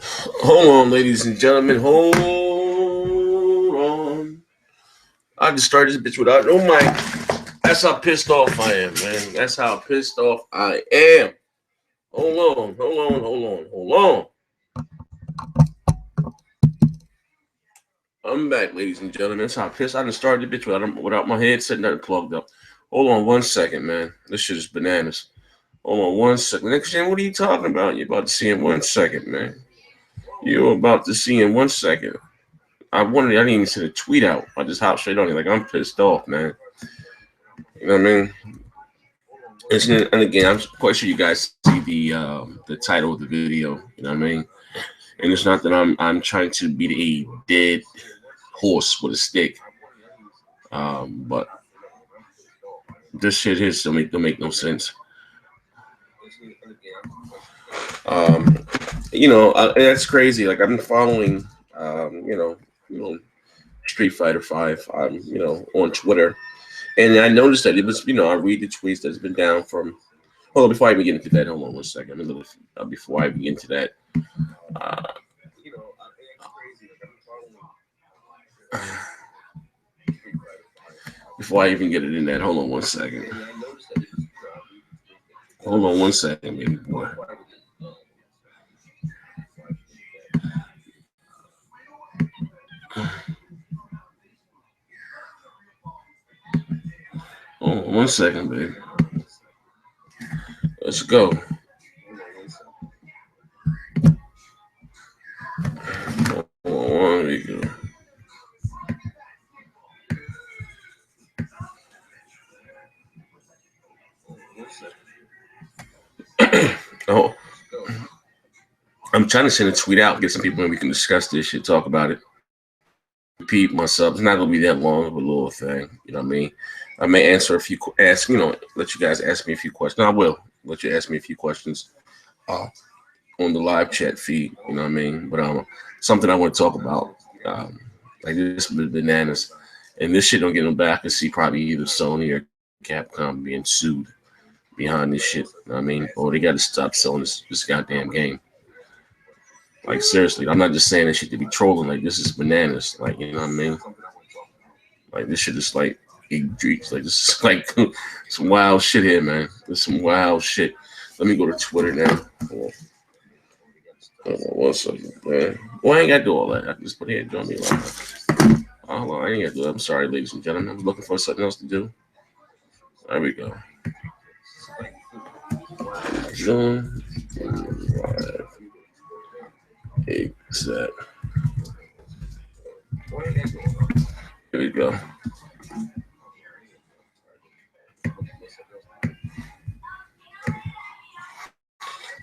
Hold on, ladies and gentlemen. Hold on. I just started this bitch without no mic. That's how pissed off I am, man. That's how pissed off I am. Hold on. I'm back, ladies and gentlemen. That's how pissed I just started the bitch without my headset nothing plugged up. Hold on 1 second, man. This shit is bananas. Hold on 1 second. Next gen, what are you talking about? You're about to see in 1 second, man. You're about to see in 1 second. I didn't even send a tweet out. I just hopped straight on it. Like, I'm pissed off, man. You know what I mean? And again, I'm quite sure you guys see the title of the video. You know what I mean? And it's not that I'm trying to beat a dead horse with a stick. But this shit here don't make no sense. That's crazy. Like, I've been following, Street Fighter 5, on Twitter. And I noticed that it was, I read the tweets that's been down from. Hold on, before I even get into that, hold on 1 second. Before I even get into that, before I even get it in that, hold on 1 second. Hold on 1 second, baby boy. Hold on 1 second, baby. Let's go. There you go. Oh, I'm trying to send a tweet out, get some people in. We can discuss this shit, talk about it. Repeat myself. It's not gonna be that long of a little thing. You know what I mean? I may answer a few, let you guys ask me a few questions. I will let you ask me a few questions on the live chat feed. You know what I mean? But something I want to talk about, like this bananas, and this shit don't get no back. I can see probably either Sony or Capcom being sued behind this shit. You know what I mean? Oh, they got to stop selling this goddamn game. Like, seriously, I'm not just saying this shit to be trolling. Like, this is bananas. Like, you know what I mean? Like, this shit is like dreams. Like, this is like some wild shit here, man. There's some wild shit. Let me go to Twitter now. Hold on 1 second, man. Well, I ain't got to do all that. I can just put here and join me live. Hold on, I ain't got to do that. I'm sorry, ladies and gentlemen. I'm looking for something else to do. There we go. Join live. Exact. Here we go.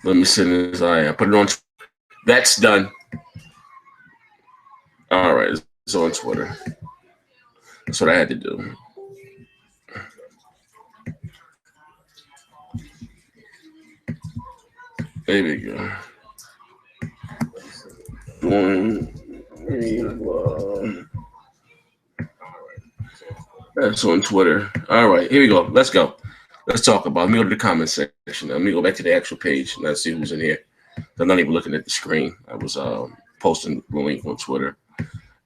Let me send this. I put it on. That's done. All right, it's on Twitter. That's what I had to do. There we go. That's on Twitter. All right, here we go. Let's go. Let's talk about it. Let me go to the comment section. Let me go back to the actual page and let's see who's in here. I'm not even looking at the screen. I was posting the link on Twitter.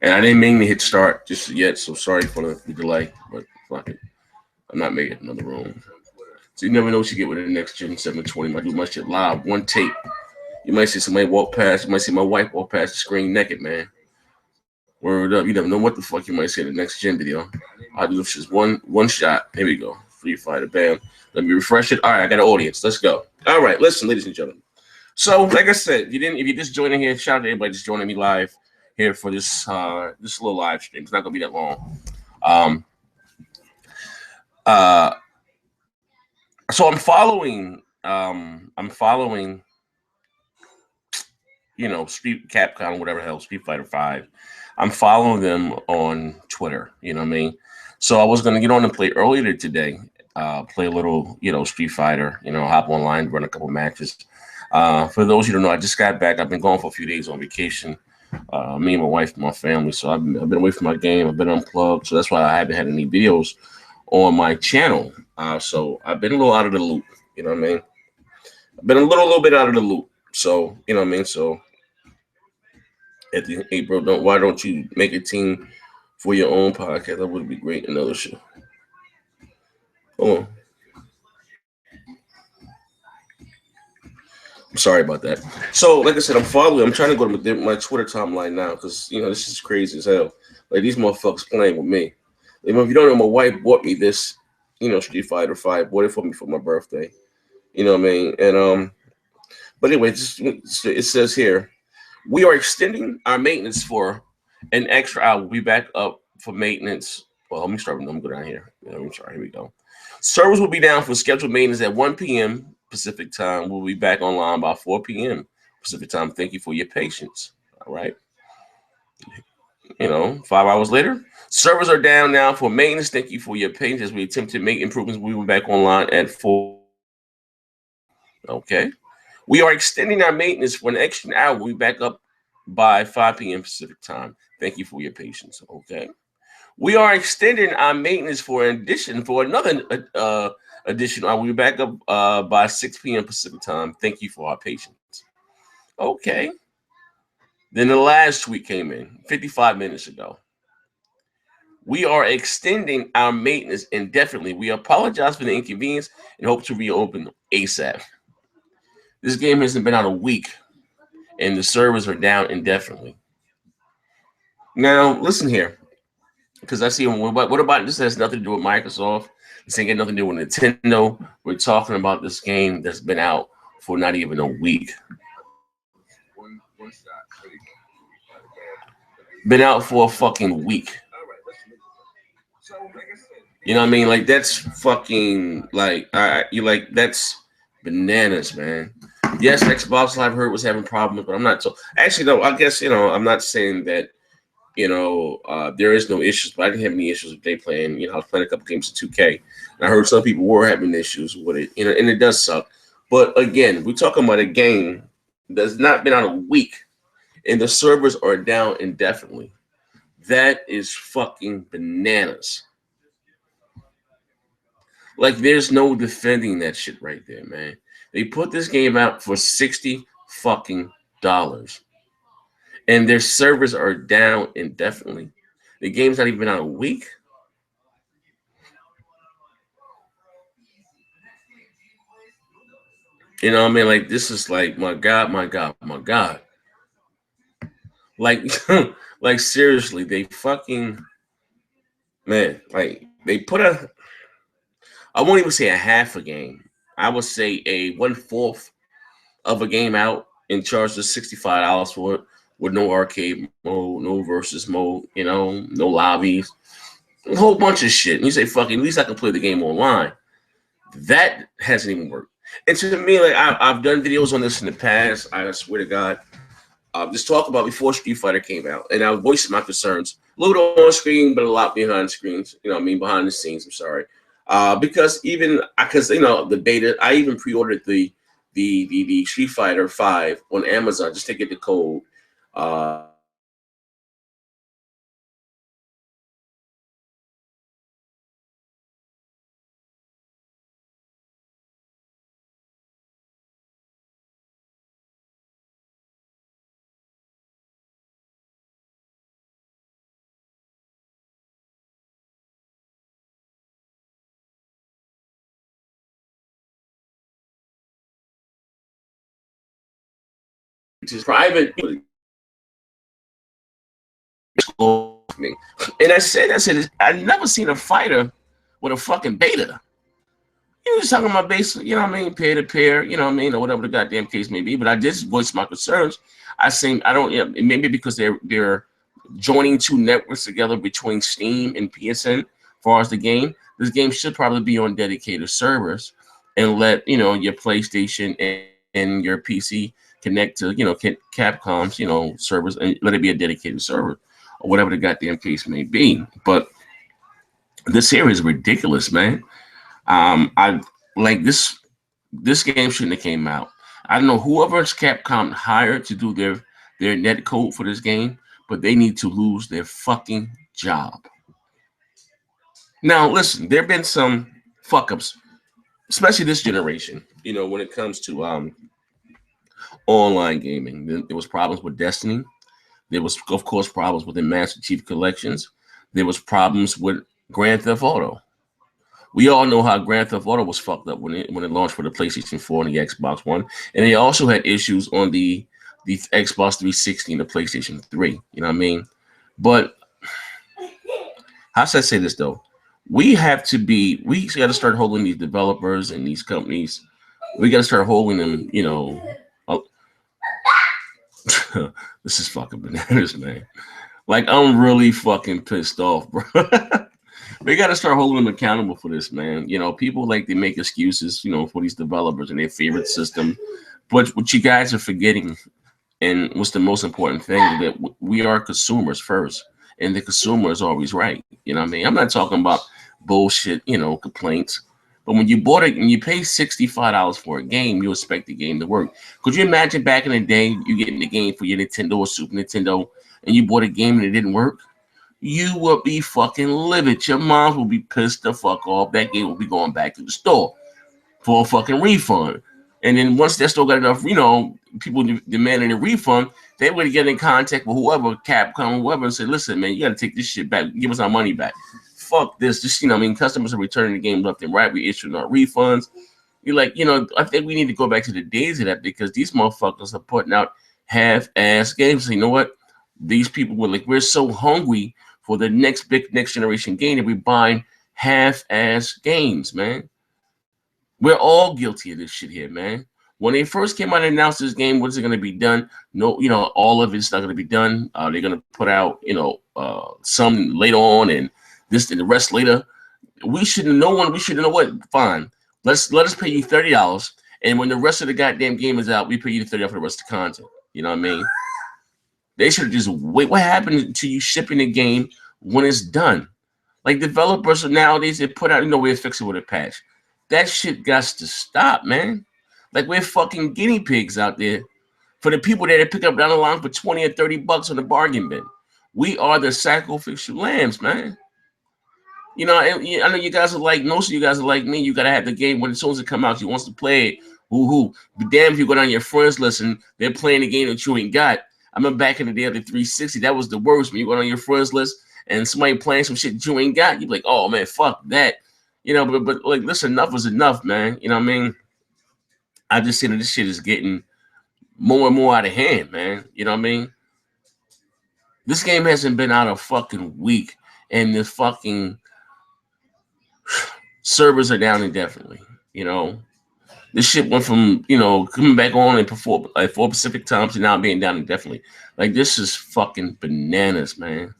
And I didn't mean to hit start just yet, so sorry for the delay. But fuck it. I'm not making another room. So you never know what you get with the next Gen 720. I do my shit live, one take. You might see somebody walk past. You might see my wife walk past the screen naked, man. Word up. You never know what the fuck you might see in the next Gen video. I'll do just one shot. Here we go. Free Fighter, bam. Let me refresh it. All right, I got an audience. Let's go. All right, listen, ladies and gentlemen. So, like I said, if you just joining here, shout out to everybody just joining me live here for this little live stream. It's not gonna be that long. So I'm following Street Capcom, whatever the hell, Street Fighter 5. I'm following them on Twitter, you know what I mean? So I was gonna get on and play earlier today, play a little, Street Fighter, hop online, run a couple matches. For those who don't know, I just got back. I've been gone for a few days on vacation. Me and my wife and my family. So I've been away from my game. I've been unplugged. So that's why I haven't had any videos on my channel. So I've been a little out of the loop. You know what I mean? I've been a little bit out of the loop. So, you know what I mean? So At the hey, bro, why don't you make a team for your own podcast? That would be great. Another show. Hold on. I'm sorry about that. So, like I said, I'm following. I'm trying to go to my Twitter timeline now because this is crazy as hell. Like these motherfuckers playing with me. If you don't know, my wife bought me this, Street Fighter Five. Bought it for me for my birthday. You know what I mean? And but anyway, it says here we are extending our maintenance for an extra hour. We'll be back up for maintenance. Well, let me start. Let me go down here. Let me try. Here we go. Servers will be down for scheduled maintenance at 1 p.m. Pacific time. We'll be back online by 4 p.m. Pacific time. Thank you for your patience. All right. 5 hours later, servers are down now for maintenance. Thank you for your patience as we attempt to make improvements. We will be back online at 4. Okay. We are extending our maintenance for an extra hour. We'll be back up by 5 p.m. Pacific time. Thank you for your patience. Okay. We are extending our maintenance for another addition. We'll be back up by 6 p.m. Pacific time. Thank you for our patience. Okay. Then the last tweet came in 55 minutes ago. We are extending our maintenance indefinitely. We apologize for the inconvenience and hope to reopen ASAP. This game hasn't been out a week, and the servers are down indefinitely. Now, listen here, because I see what about this has nothing to do with Microsoft. This ain't got nothing to do with Nintendo. We're talking about this game that's been out for not even a week. Been out for a fucking week. You know what I mean? Like that's fucking that's bananas, man. Yes, Xbox Live heard was having problems, but I'm not so actually no, I guess I'm not saying that there is no issues, but I didn't have any issues with they playing. I was playing a couple games of 2K, and I heard some people were having issues with it, and it does suck. But again, we're talking about a game that's not been out a week, and the servers are down indefinitely. That is fucking bananas. Like, there's no defending that shit right there, man. They put this game out for $60 fucking dollars, and their servers are down indefinitely. The game's not even out a week. You know what I mean? Like, this is like, my God, my God, my God. Like, like seriously, they fucking man. Like, they put I won't even say a half a game. I would say a 1/4 of a game out and charge us $65 for it with no arcade mode, no versus mode, no lobbies, a whole bunch of shit. And you say, fucking, at least I can play the game online. That hasn't even worked. And to me, like I've done videos on this in the past. I swear to God, just talk about before Street Fighter came out, and I was voicing my concerns. A little bit on screen, but a lot behind screens. You know what I mean? Behind the scenes. I'm sorry. Because the beta, I even pre-ordered the Street Fighter 5 on Amazon just to get the code. Which is private. And I said, I've never seen a fighter with a fucking beta. You just talking about basic, you know what I mean, peer to peer, you know what I mean, or whatever the goddamn case may be. But I did voice my concerns. I don't, maybe because they're joining two networks together between Steam and PSN. As far as the game, this game should probably be on dedicated servers, and let your PlayStation and your PC connect to Capcom's servers, and let it be a dedicated server or whatever the goddamn case may be. But this here is ridiculous, man. I like this. This game shouldn't have came out. I don't know whoever's Capcom hired to do their net code for this game, but they need to lose their fucking job. Now, listen, there have been some fuck ups, especially this generation. When it comes to online gaming, there was problems with Destiny. There was, of course, problems with the Master Chief Collections. There was problems with Grand Theft Auto. We all know how Grand Theft Auto was fucked up when it launched for the PlayStation 4 and the Xbox One, and they also had issues on the Xbox 360 and the PlayStation 3. You know what I mean? But how should I say this though? We got to start holding these developers and these companies. We got to start holding them. This is fucking bananas, man. Like, I'm really fucking pissed off, bro. We got to start holding them accountable for this, man. People like to make excuses, for these developers and their favorite system. But what you guys are forgetting, and what's the most important thing, that we are consumers first, and the consumer is always right. You know what I mean? I'm not talking about bullshit, complaints. But when you bought it and you pay $65 for a game, you expect the game to work. Could you imagine back in the day, you getting the game for your Nintendo or Super Nintendo, and you bought a game and it didn't work? You would be fucking livid. Your mom will be pissed the fuck off. That game will be going back to the store for a fucking refund. And then once that store got enough, people demanding a refund, they would get in contact with whoever, Capcom, whoever, and say, listen, man, you got to take this shit back. Give us our money back. Fuck this. Just, customers are returning the game left and right. We issuing our refunds. You're like, I think we need to go back to the days of that, because these motherfuckers are putting out half-ass games. So you know what? These people were like, we're so hungry for the next generation game that we're buying half-ass games, man. We're all guilty of this shit here, man. When they first came out and announced this game, what's it going to be done? No, all of it's not going to be done. They're going to put out, some later on and this and the rest later. We should know what? Fine. Let us pay you $30. And when the rest of the goddamn game is out, we pay you the $30 for the rest of the content. You know what I mean? They should just wait. What happened to you shipping the game when it's done? Like, developers nowadays, they put out, we'll fix it with a patch. That shit got to stop, man. Like, we're fucking guinea pigs out there for the people that pick up down the line for 20 or 30 bucks on the bargain bin. We are the sacrificial lambs, man. And I know you guys are like, most of you guys are like me. You got to have the game when as soon as it come out, you wants to play it. Woo-hoo. But damn if you go down your friends list and they're playing the game that you ain't got. I remember back in the day of the 360, that was the worst. When you go on your friends list and somebody playing some shit that you ain't got, you be like, oh man, fuck that. But like, listen, enough is enough, man. You know what I mean? I just see that this shit is getting more and more out of hand, man. You know what I mean? This game hasn't been out a fucking week, and the fucking servers are down indefinitely. This shit went from, coming back on and before, like 4 Pacific times to now being down indefinitely. Like, this is fucking bananas, man.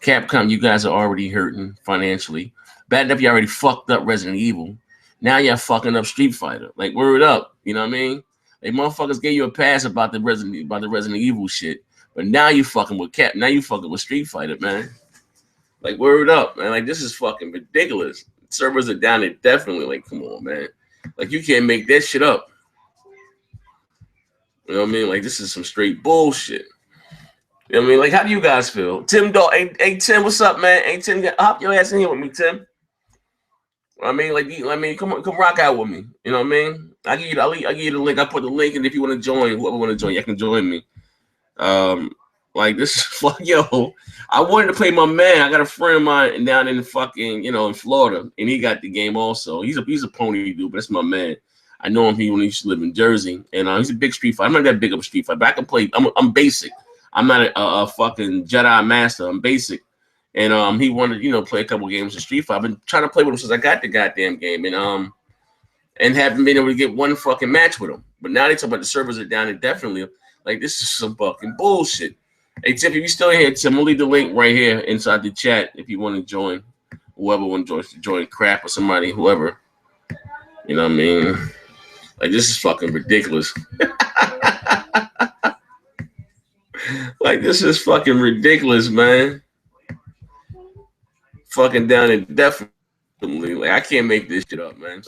Capcom, you guys are already hurting financially. Bad enough you already fucked up Resident Evil. Now you're fucking up Street Fighter. Like, word up. You know what I mean? Like, motherfuckers gave you a pass about the Resident Evil shit. But now you fucking with Now you fucking with Street Fighter, man. Like, word up, man. Like, this is fucking ridiculous. Servers are down indefinitely. Like, come on, man. Like, you can't make that shit up. You know what I mean? Like, this is some straight bullshit. You know what I mean? Like, how do you guys feel? Timdog, hey Tim, what's up, man? Hey Tim, hop your ass in here with me, Tim. I mean, come rock out with me. You know what I mean? I give you the link. I put the link, and if you want to join, whoever want to join, you can join me. Like, this is fuck, yo. I wanted to play my man. I got a friend of mine down in fucking, in Florida, and he got the game also. He's a pony dude, but that's my man. I know him when he used to live in Jersey, and he's a big Street Fighter. I'm not that big of a Street Fighter, but I can play. I'm basic. I'm not a fucking Jedi master. I'm basic. And he wanted, play a couple games of Street Fighter. I've been trying to play with him since I got the goddamn game, and haven't been able to get one fucking match with him. But now they talk about the servers are down indefinitely. Like, this is some fucking bullshit. Hey, Tim, if you're still here, Tim, I'm going to leave the link right here inside the chat if you want to join. Whoever wants to join Crap or somebody, whoever. You know what I mean? Like, this is fucking ridiculous. Like, this is fucking ridiculous, man. Fucking down indefinitely. Like, I can't make this shit up, man.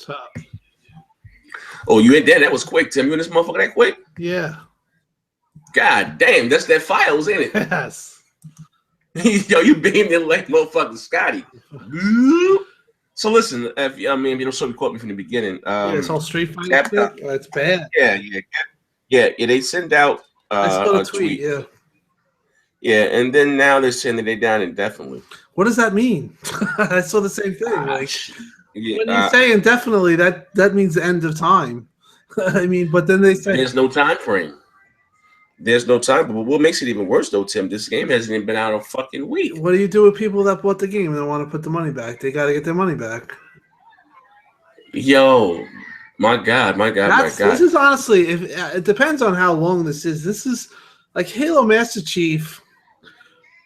Oh, you in there? That was quick, Tim. You in this motherfucker that quick? Yeah. God damn, that's that files, ain't it? Yes. Yo, you beamed in like motherfucking Scotty. So listen, if you don't sort of quote me from the beginning. It's all Street Fighter. It's bad. Yeah. They send out I saw a tweet. Yeah. Yeah, and then now they're saying that they're down indefinitely. What does that mean? I saw the same thing. Like Yeah, when you say indefinitely, that means the end of time. I mean, but then they say there's no time frame. There's no time. But what makes it even worse, though, Tim? This game hasn't even been out a fucking week. what do you do with people that bought the game and don't want to put the money back? They got to get their money back. Yo, my God, my God, my God. This is honestly, if it depends on how long this is. This is like Halo Master Chief.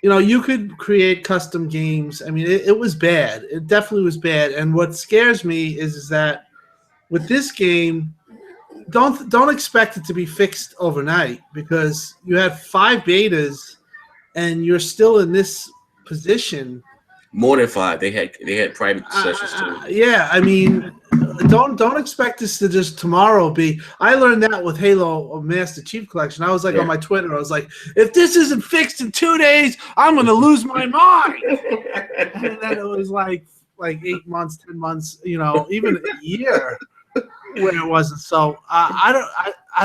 You know, you could create custom games. I mean, it was bad. It definitely was bad. And what scares me is that with this game, don't expect it to be fixed overnight because you have 5 betas and you're still in this position. More than 5. They had private sessions too. Yeah, I mean, don't expect this to just tomorrow be. I learned that with Halo Master Chief Collection. I was like on my Twitter, I was like, if this isn't fixed in 2 days, I'm gonna lose my mind. And then it was like 8 months, 10 months, you know, even a year where it wasn't. So I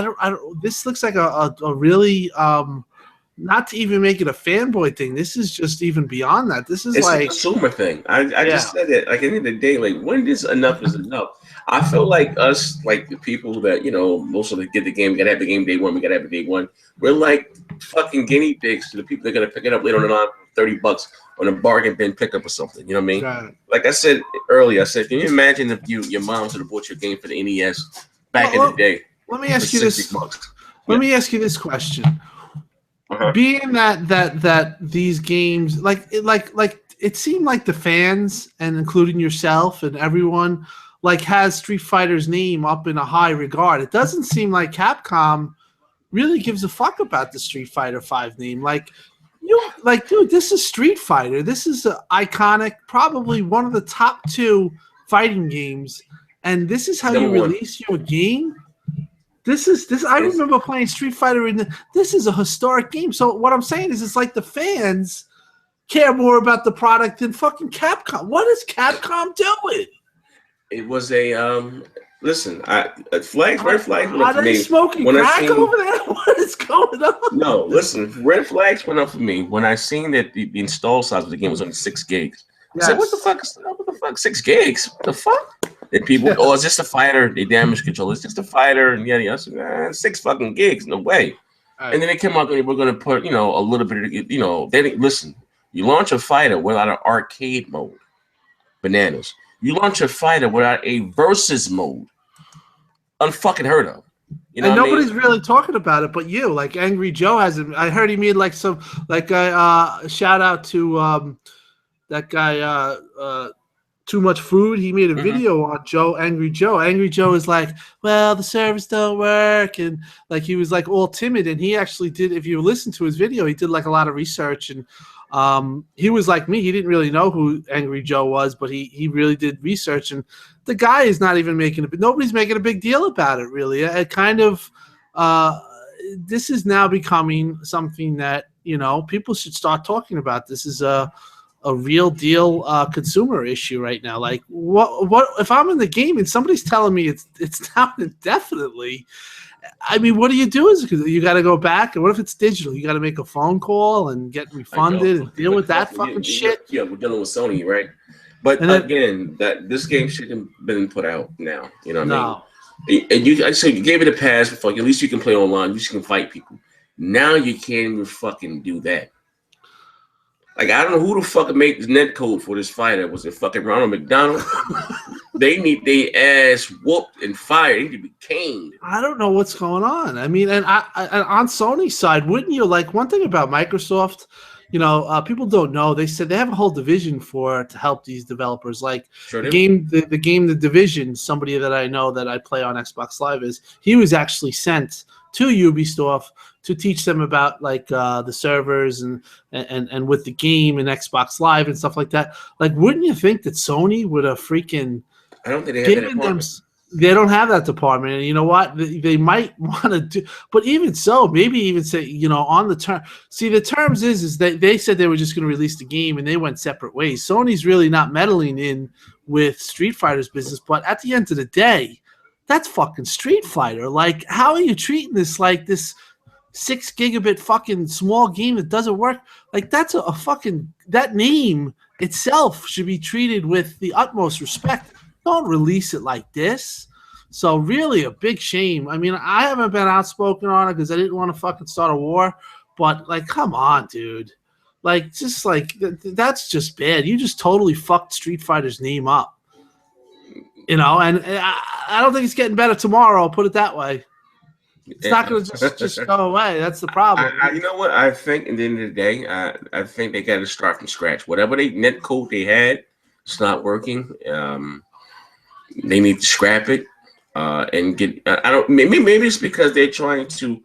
don't. This looks like a really not to even make it a fanboy thing. This is just even beyond that. This is it's like a consumer thing. I just said that. Like at the end of the day, like when is enough is enough. I feel like us, like the people that most of them get the game, we gotta have the game day one. We gotta have it day one. We're like fucking guinea pigs to the people that are gonna pick it up later on the line for $30 on a bargain bin pickup or something. You know what I mean? Right. Like I said earlier, I said, can you imagine if your mom would have bought your game for the NES back in the day? Let me ask you this. Let me ask you this question. Being that these games like it seemed like the fans and including yourself and everyone like has Street Fighter's name up in a high regard. It doesn't seem like Capcom really gives a fuck about the Street Fighter 5 name. Like dude, this is Street Fighter. This is iconic, probably one of the top 2 fighting games, and this is how you release your game. This. I remember playing Street Fighter this is a historic game. So what I'm saying is, it's like the fans care more about the product than fucking Capcom. What is Capcom doing? It was a listen. Red flags went up for me. Are they smoking crack over there? What is going on? No, listen. Red flags went up for me when I seen that the install size of the game was only 6 gigs. I said, what the fuck? 6 gigs? What the fuck? And people, it's just a fighter. They damage control. It's just a fighter. And yeah, I said, 6 fucking gigs. No way. Right. And then they came out and we're going to put, a little bit of, they didn't listen. You launch a fighter without an arcade mode. Bananas. You launch a fighter without a versus mode. Unfucking heard of. You know, and nobody's really talking about it, but you. Like Angry Joe hasn't. I heard he made like some shout out to that guy. Too Much Food. He made a video on Angry Joe. Angry Joe is like, well, the servers don't work, and like he was like all timid. And he actually did. If you listen to his video, he did like a lot of research, and he was like me. He didn't really know who Angry Joe was, but he really did research. And the guy is not even nobody's making a big deal about it. Really, it kind of this is now becoming something that people should start talking about. This is a real deal consumer issue right now. Like what if I'm in the game and somebody's telling me it's down indefinitely? I mean, what do you do? You got to go back, and what if it's digital? You got to make a phone call and get refunded and deal with that fucking shit. Yeah, we're dealing with Sony, right? But again, that this game shouldn't have been put out now. You know what I mean? And I said you gave it a pass. At least you can play online. At least you can fight people. Now you can't even fucking do that. Like, I don't know who the fuck made the net code for this fighter. Was it fucking Ronald McDonald? They need their ass whooped and fired. They need to be caned. I don't know what's going on. I mean, and on Sony's side, wouldn't you? Like, one thing about Microsoft, people don't know. They said they have a whole division to help these developers. Like, the game, The Division, somebody that I know that I play on Xbox Live he was actually sent to Ubisoft to teach them about like the servers and with the game and Xbox Live and stuff like that. Like, wouldn't you think that Sony would have freaking? I don't think they have that department. They don't have that department, and you know what? They might want to do, but even so, maybe even say on the term. See, the terms is that they said they were just going to release the game, and they went separate ways. Sony's really not meddling in with Street Fighter's business, but at the end of the day, that's fucking Street Fighter. Like, how are you treating this like this 6 gigabit fucking small game that doesn't work. Like that's a fucking that name itself should be treated with the utmost respect. Don't release it like this. So really a big shame. I mean, I haven't been outspoken on it because I didn't want to fucking start a war. But like, come on, dude. Like, just like that's just bad. You just totally fucked Street Fighter's name up. You know, and I don't think it's getting better tomorrow. I'll put it that way. It's not going to just go away. That's the problem. You know what? I think at the end of the day, I think they got to start from scratch. Whatever net code they had, it's not working. They need to scrap it and get. I don't. Maybe it's because they're trying to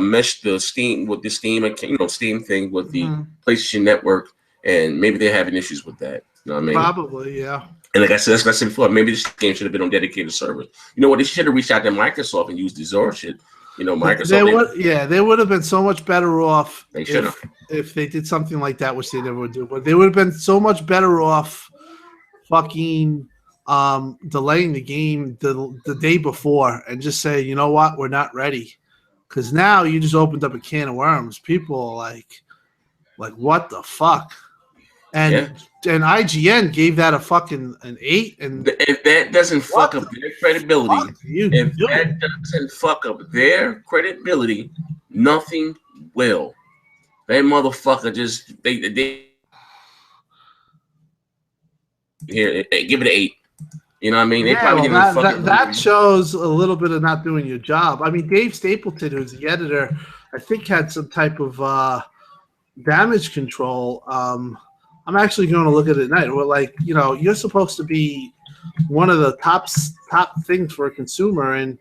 mesh the Steam with the Steam, Steam thing with the PlayStation Network, and maybe they're having issues with that. You know what I mean? Probably, yeah. And like I said, that's what I said before. Maybe this game should have been on dedicated servers. You know what? They should have reached out to Microsoft and used the Zora shit. You know, Microsoft. They would have been so much better off. They should have if they did something like that, which they never would do. But they would have been so much better off, fucking delaying the game the day before and just say, you know what, we're not ready. Because now you just opened up a can of worms. People are like what the fuck? And IGN gave that a fucking an 8. And if that doesn't fuck up their credibility, doesn't fuck up their credibility, nothing will. That motherfucker just they here give it an 8. You know what I mean? They probably didn't that shows a little bit of not doing your job. I mean, Dave Stapleton, who's the editor, I think had some type of damage control. I'm actually going to look at it tonight. We're like, you're supposed to be one of the top things for a consumer, and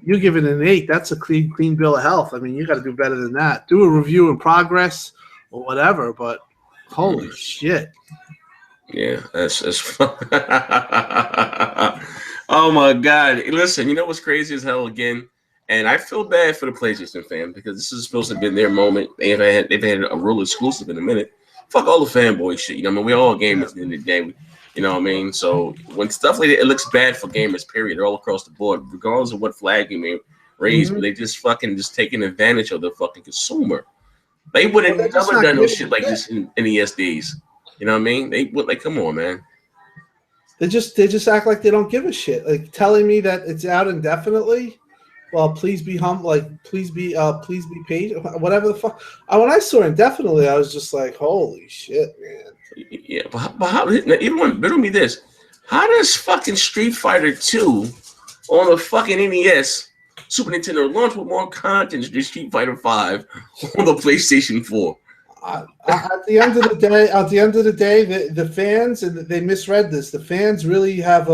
you give it an 8. That's a clean bill of health. I mean, you got to do better than that. Do a review in progress or whatever, but holy shit. Yeah, that's oh my God. Listen, you know what's crazy as hell again? And I feel bad for the PlayStation fan because this is supposed to have been their moment. They've had a real exclusive in a minute. Fuck all the fanboy shit. You know what I mean? We're all gamers at the end of the day. You know what I mean? So when stuff like that, it looks bad for gamers, period, all across the board, regardless of what flag you may raise, but they just taking advantage of the fucking consumer. They would have never done no shit like this in NES days. You know what I mean? They would come on, man. They just act like they don't give a shit. Like telling me that it's out indefinitely. Well, please be humble. Like, please be paid. Whatever the fuck. When I saw Indefinitely, I was just like, holy shit, man. Yeah, but how? Even when riddle me this, how does fucking Street Fighter 2 on the fucking NES, Super Nintendo launch with more content than Street Fighter 5 on the PlayStation 4? At the end of the day, the fans, and they misread this. The fans really have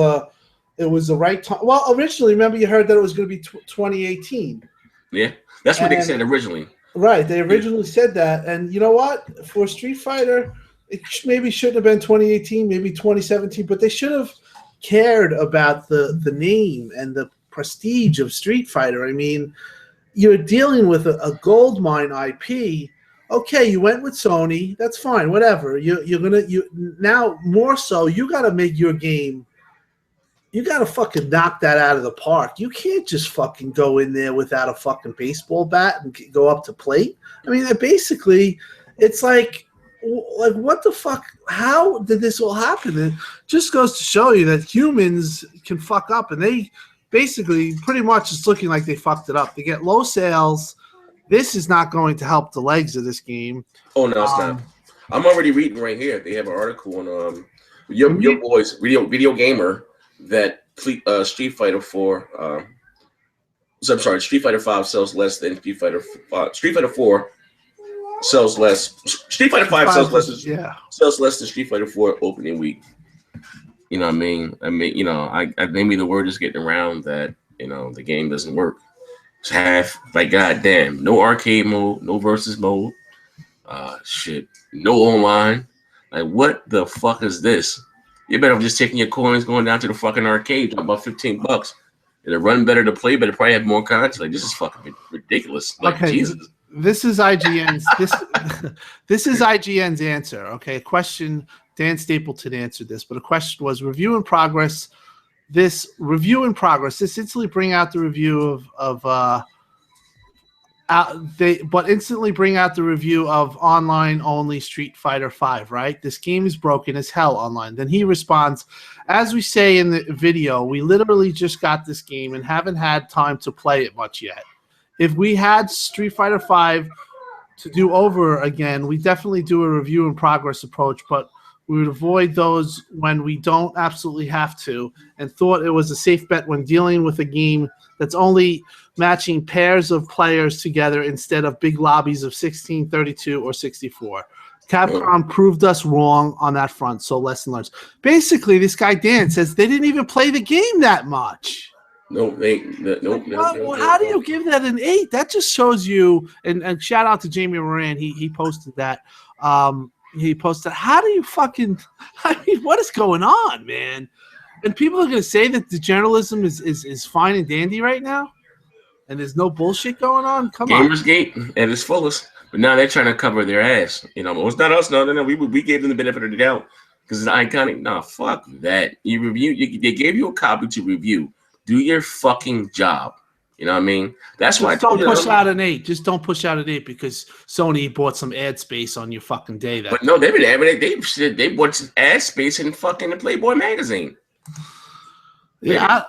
it was the right time. Well, originally, remember you heard that it was going to be 2018. Yeah, that's what they said originally. Right, they originally said that, and you know what? For Street Fighter, it maybe shouldn't have been 2018, maybe 2017, but they should have cared about the name and the prestige of Street Fighter. I mean, you're dealing with a gold mine IP. Okay, you went with Sony. That's fine. Whatever. You now more so. You got to make your game. You got to fucking knock that out of the park. You can't just fucking go in there without a fucking baseball bat and go up to plate. I mean, basically, it's like what the fuck? How did this all happen? It just goes to show you that humans can fuck up, and they basically pretty much it's looking like they fucked it up. They get low sales. This is not going to help the legs of this game. Oh no, it's not. I'm already reading right here. They have an article on your boys video gamer that Street Fighter 4. I'm sorry, Street Fighter 5 sells less than Street Fighter 5. Street Fighter 4 sells less. Street Fighter 5 sells less than Street Fighter 4 opening week. You know what I mean? I maybe the word is getting around that the game doesn't work. It's half like goddamn, no arcade mode, no versus mode, shit, no online. Like what the fuck is this? You better just taking your coins, going down to the fucking arcade, about $15. It'll run better to play, but it probably have more content. Like this is fucking ridiculous. Like okay, Jesus. This is IGN's this is IGN's answer. Okay, question. Dan Stapleton answered this, but a question was review in progress. This instantly bring out the review of but instantly bring out the review of online only Street Fighter V, right? This game is broken as hell online. Then he responds, as we say in the video, we literally just got this game and haven't had time to play it much yet. If we had Street Fighter V to do over again, we definitely do a review and progress approach, but we would avoid those when we don't absolutely have to, and thought it was a safe bet when dealing with a game that's only matching pairs of players together instead of big lobbies of 16, 32, or 64. Capcom proved us wrong on that front, so lesson learned. Basically, this guy Dan says they didn't even play the game that much. No. How do you give that an 8? That just shows you. And shout out to Jamie Moran. He posted that. He posted. How do you fucking? I mean, what is going on, man? And people are going to say that the journalism is fine and dandy right now, and there's no bullshit going on. Come on, Gamersgate at its fullest. But now they're trying to cover their ass. You know, well, it's not us. No. We gave them the benefit of the doubt because it's iconic. Nah, fuck that. You review. They gave you a copy to review. Do your fucking job. You know what I mean? That's why. Don't push out an 8. Just don't push out an 8 because Sony bought some ad space on your fucking day. But no, they've been having it. They bought some ad space in fucking the Playboy magazine. Yeah,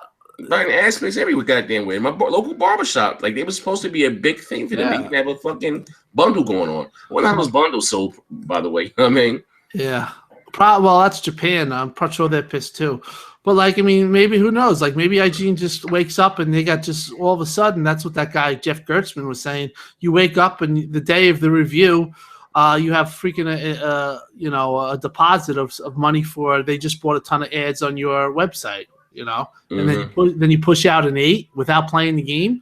buying ad space everywhere, goddamn way. My local barbershop, like they was supposed to be a big thing for them. They didn't have a fucking bundle going on. One of those bundles sold, by the way. You know what I mean? Yeah. Well, that's Japan. I'm pretty sure they're pissed too. But, like, I mean, maybe, who knows? Like, maybe IGN just wakes up and they got just all of a sudden, that's what that guy, Jeff Gertzman, was saying. You wake up and the day of the review, you have freaking, a deposit of money for, they just bought a ton of ads on your website, you know? And then you push out an 8 without playing the game.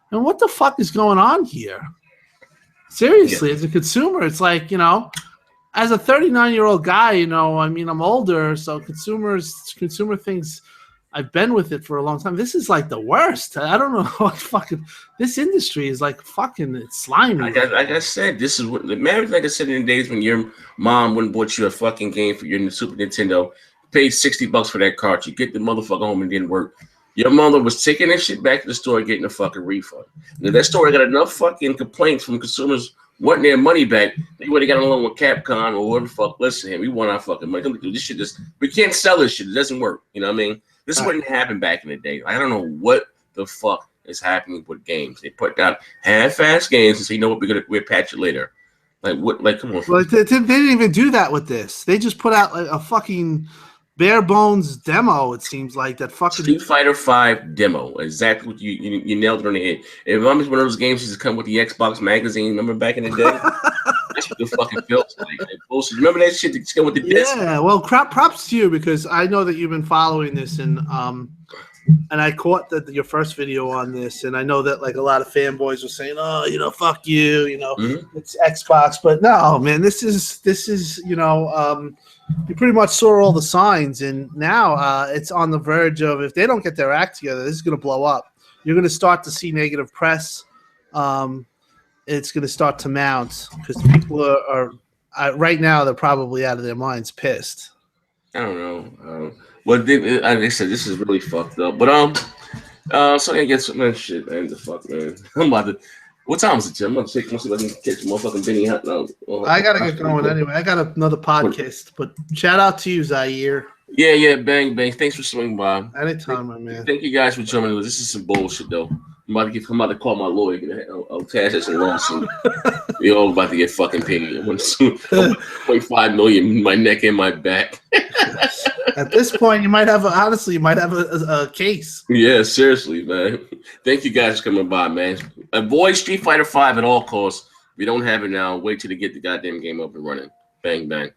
And what the fuck is going on here? Seriously, as a consumer, it's like, you know, as a 39-year-old guy, you know, I mean, I'm older, so consumer things, I've been with it for a long time. This is like the worst. I don't know what fucking, this industry is like fucking, it's slimy. Like I said, this is what, man, like I said in the days when your mom wouldn't bought you a fucking game for your Super Nintendo, paid $60 for that cart, you get the motherfucker home and didn't work. Your mother was taking that shit back to the store getting a fucking refund. Now, that store got enough fucking complaints from consumers wanting their money back. They would have got along with Capcom or whatever the fuck. Listen, we want our fucking money. This shit we can't sell this shit. It doesn't work. You know what I mean? This is what happened back in the day. I don't know what the fuck is happening with games. They put out half-ass games and say, you know what, we'll patch it later. Like what? Like, come on. Well, they didn't even do that with this. They just put out like a fucking bare bones demo. It seems like that fucking Street Fighter V demo. Exactly what you nailed it on the head. It reminds me one of those games used to come with the Xbox magazine. Remember back in the day? That's what the fucking feels like. Bullshit. Remember that shit that came with the disc? Yeah. Well, props to you because I know that you've been following this and I caught your first video on this, and I know that like a lot of fanboys were saying, "Oh, you know, fuck you," you know, it's Xbox. But no, man, this is you know, you pretty much saw all the signs, and now it's on the verge of, if they don't get their act together, this is going to blow up. You're going to start to see negative press. It's going to start to mount because people are right now they're probably out of their minds, pissed. I don't know. Well, like I said, this is really fucked up. But so I guess man, shit, man, the fuck, man. I'm about to. What time is it, Jim? I'm gonna see if I can catch motherfucking Benny Hunt now. I gotta get going anyway. I got another podcast, but shout out to you, Zaire. Yeah, bang. Thanks for swinging by. Anytime, my man. Thank you guys for joining us. This is some bullshit, though. I'm about to call my lawyer. I'll cash that lawsuit. We all about to get fucking paid. 1.5 million in my neck and my back. At this point, you might have a case. Yeah, seriously, man. Thank you guys for coming by, man. Avoid Street Fighter V at all costs. If you don't have it now, wait till they get the goddamn game up and running. Bang, bang.